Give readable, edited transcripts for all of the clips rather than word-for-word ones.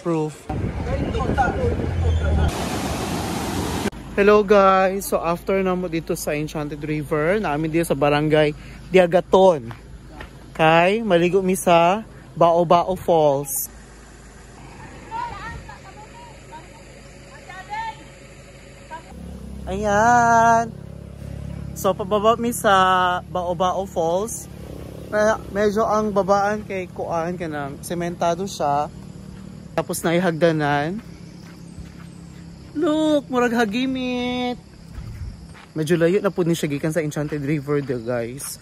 Proof. Hello guys, so after na mo dito sa Enchanted River, namin dito sa Barangay Diagaton. Kay maligo mi sa Bao-Bao Falls. Ayan. So pababa mi sa Bao-Bao Falls. Medyo ang babaan kay kuan kanang sementado siya. Tapos na ihagdanan. Look, murag hagimit. Medyo layo na po ni siya gikan sa Enchanted River de guys.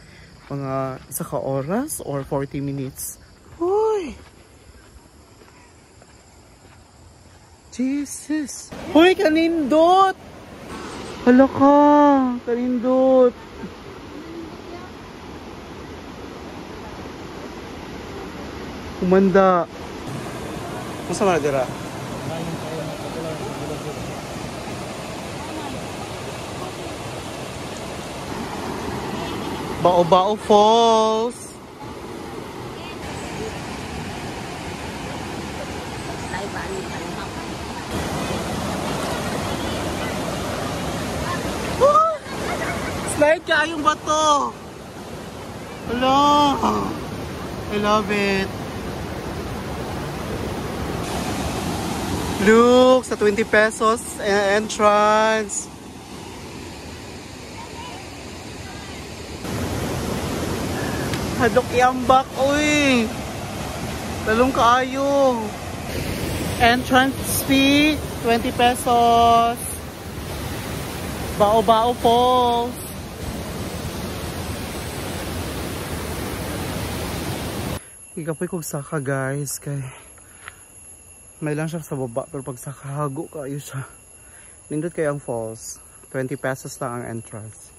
Mga isa ka oras or 40 minutes. Hoy! Jesus! Hoy, kanindot! Hala ka! Kanindot! Kumanda. Masa mana dira? Bao-Bao Falls. Slide ka yung bato. Hello. I love it. Look, sa 20 pesos entrance. Hadok iambak, uy. Talong kaayo. Entrance fee, 20 pesos. Bao-Bao Falls. Ikapoy kong saka guys, kay may lang siya sa baba, pero pag sakahago kayo siya. Nindot kayo ang falls. 20 pesos lang ang entrance.